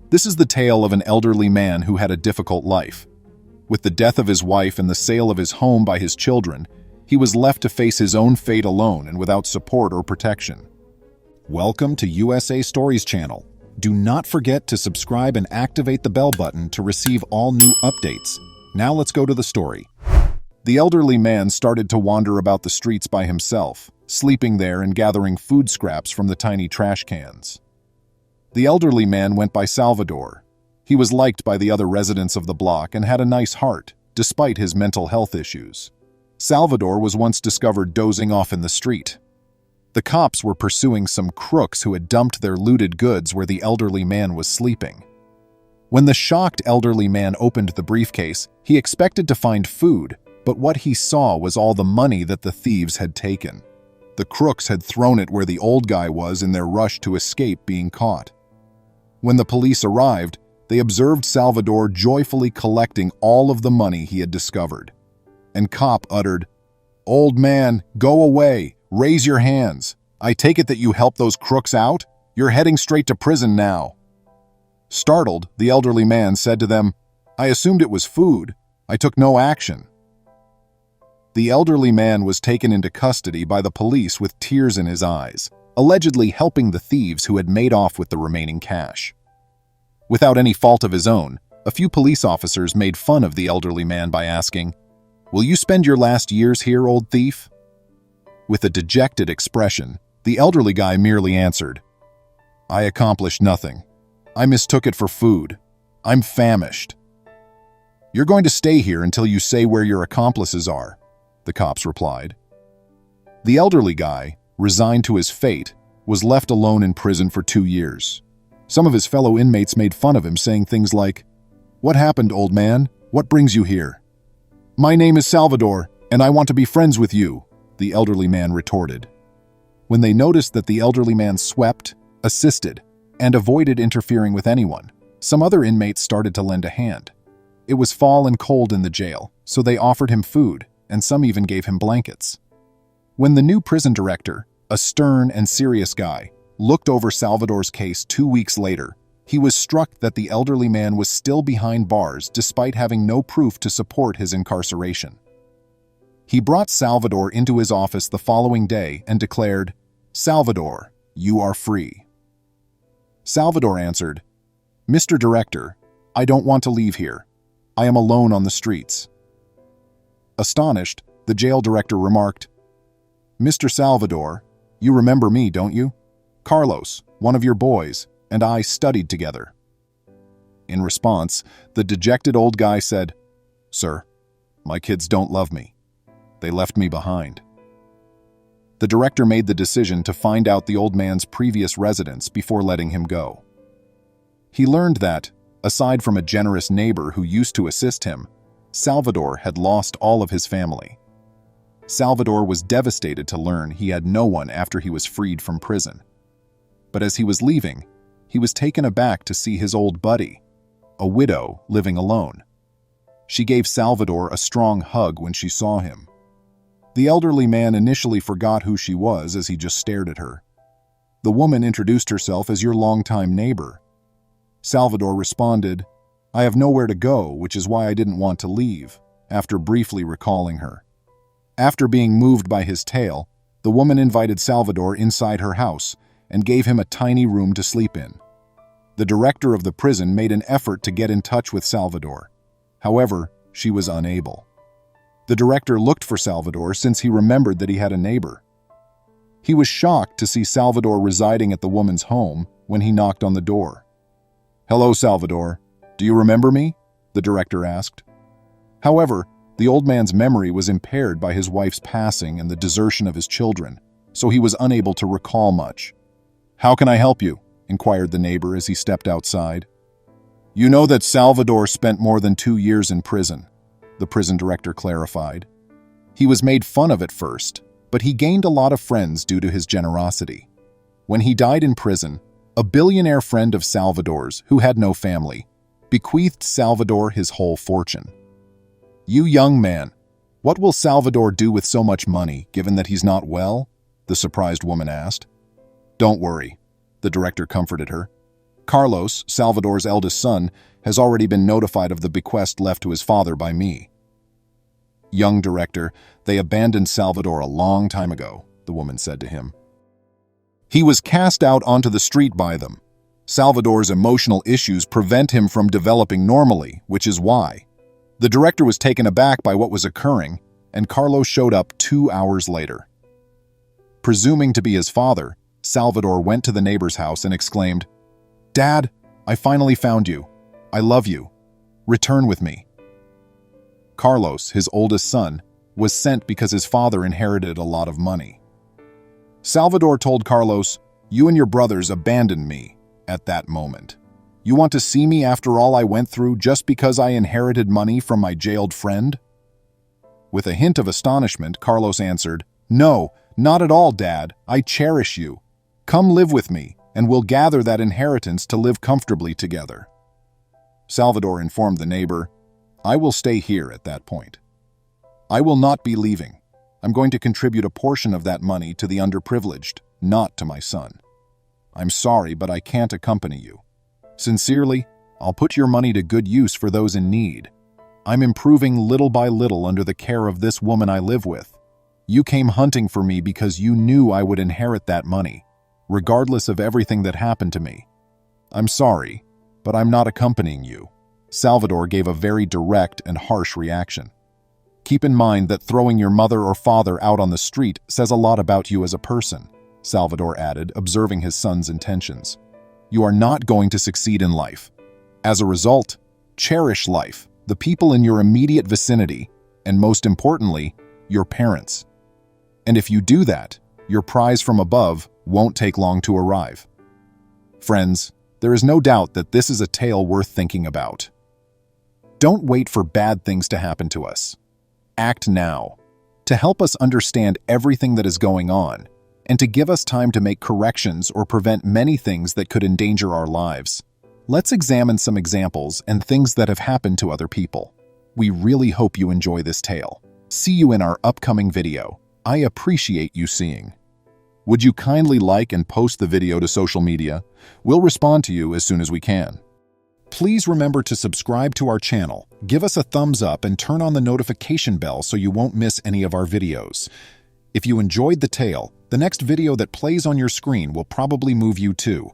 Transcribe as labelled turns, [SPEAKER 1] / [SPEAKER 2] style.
[SPEAKER 1] This is the tale of an elderly man who had a difficult life. With the death of his wife and the sale of his home by his children, he was left to face his own fate alone and without support or protection. Welcome to USA Stories channel. Do not forget to subscribe and activate the bell button to receive all new updates. Now let's go to the story. The elderly man started to wander about the streets by himself, sleeping there and gathering food scraps from the tiny trash cans. The elderly man went by Salvador. He was liked by the other residents of the block and had a nice heart, despite his mental health issues. Salvador was once discovered dozing off in the street. The cops were pursuing some crooks who had dumped their looted goods where the elderly man was sleeping. When the shocked elderly man opened the briefcase, he expected to find food, but what he saw was all the money that the thieves had taken. The crooks had thrown it where the old guy was in their rush to escape being caught. When the police arrived, they observed Salvador joyfully collecting all of the money he had discovered. And cop uttered, "Old man, go away. Raise your hands. I take it that you helped those crooks out? You're heading straight to prison now." Startled, the elderly man said to them, "I assumed it was food. I took no action." The elderly man was taken into custody by the police with tears in his eyes, allegedly helping the thieves who had made off with the remaining cash. Without any fault of his own, a few police officers made fun of the elderly man by asking, "Will you spend your last years here, old thief?" With a dejected expression, the elderly guy merely answered, "I accomplished nothing. I mistook it for food. I'm famished." "You're going to stay here until you say where your accomplices are," the cops replied. The elderly guy, resigned to his fate, was left alone in prison for 2 years. Some of his fellow inmates made fun of him, saying things like, "What happened, old man? What brings you here?" "My name is Salvador, and I want to be friends with you," the elderly man retorted. When they noticed that the elderly man swept, assisted, and avoided interfering with anyone, some other inmates started to lend a hand. It was fall and cold in the jail, so they offered him food, and some even gave him blankets. When the new prison director, a stern and serious guy, looked over Salvador's case 2 weeks later, he was struck that the elderly man was still behind bars despite having no proof to support his incarceration. He brought Salvador into his office the following day and declared, "Salvador, you are free." Salvador answered, "Mr. Director, I don't want to leave here. I am alone on the streets." Astonished, the jail director remarked, "Mr. Salvador, you remember me, don't you? Carlos, one of your boys, and I studied together." In response, the dejected old guy said, "Sir, my kids don't love me. They left me behind." The director made the decision to find out the old man's previous residence before letting him go. He learned that, aside from a generous neighbor who used to assist him, Salvador had lost all of his family. Salvador was devastated to learn he had no one after he was freed from prison. But as he was leaving, he was taken aback to see his old buddy, a widow living alone. She gave Salvador a strong hug when she saw him. The elderly man initially forgot who she was as he just stared at her. The woman introduced herself as your longtime neighbor. Salvador responded, "I have nowhere to go, which is why I didn't want to leave," after briefly recalling her. After being moved by his tale, the woman invited Salvador inside her house and gave him a tiny room to sleep in. The director of the prison made an effort to get in touch with Salvador. However, she was unable. The director looked for Salvador since he remembered that he had a neighbor. He was shocked to see Salvador residing at the woman's home when he knocked on the door. "Hello, Salvador. Do you remember me?" the director asked. However, the old man's memory was impaired by his wife's passing and the desertion of his children, so he was unable to recall much. "How can I help you?" inquired the neighbor as he stepped outside. "You know that Salvador spent more than 2 years in prison," the prison director clarified. "He was made fun of at first, but he gained a lot of friends due to his generosity. When he died in prison, a billionaire friend of Salvador's, who had no family, bequeathed Salvador his whole fortune. You young man, what will Salvador do with so much money, given that he's not well? The surprised woman asked. Don't worry, the director comforted her. Carlos, Salvador's eldest son, has already been notified of the bequest left to his father by me. Young director, they abandoned Salvador a long time ago, the woman said to him. He was cast out onto the street by them. Salvador's emotional issues prevent him from developing normally, which is why. The director was taken aback by what was occurring, and Carlos showed up 2 hours later. Presuming to be his father, Salvador went to the neighbor's house and exclaimed, "Dad, I finally found you. I love you. Return with me." Carlos, his oldest son, was sent because his father inherited a lot of money. Salvador told Carlos, "You and your brothers abandoned me at that moment. You want to see me after all I went through just because I inherited money from my jailed friend?" With a hint of astonishment, Carlos answered, "No, not at all, Dad. I cherish you. Come live with me, and we'll gather that inheritance to live comfortably together." Salvador informed the neighbor, "I will stay here at that point. I will not be leaving. I'm going to contribute a portion of that money to the underprivileged, not to my son. I'm sorry, but I can't accompany you. Sincerely, I'll put your money to good use for those in need. I'm improving little by little under the care of this woman I live with. You came hunting for me because you knew I would inherit that money, regardless of everything that happened to me. I'm sorry, but I'm not accompanying you." Salvador gave a very direct and harsh reaction. "Keep in mind that throwing your mother or father out on the street says a lot about you as a person," Salvador added, observing his son's intentions. "You are not going to succeed in life. As a result, cherish life, the people in your immediate vicinity, and most importantly, your parents. And if you do that, your prize from above won't take long to arrive." Friends, there is no doubt that this is a tale worth thinking about. Don't wait for bad things to happen to us. Act now, to help us understand everything that is going on, and to give us time to make corrections or prevent many things that could endanger our lives. Let's examine some examples and things that have happened to other people. We really hope you enjoy this tale. See you in our upcoming video. I appreciate you seeing. Would you kindly like and post the video to social media? We'll respond to you as soon as we can. Please remember to subscribe to our channel, give us a thumbs up, and turn on the notification bell so you won't miss any of our videos. If you enjoyed the tale, the next video that plays on your screen will probably move you too.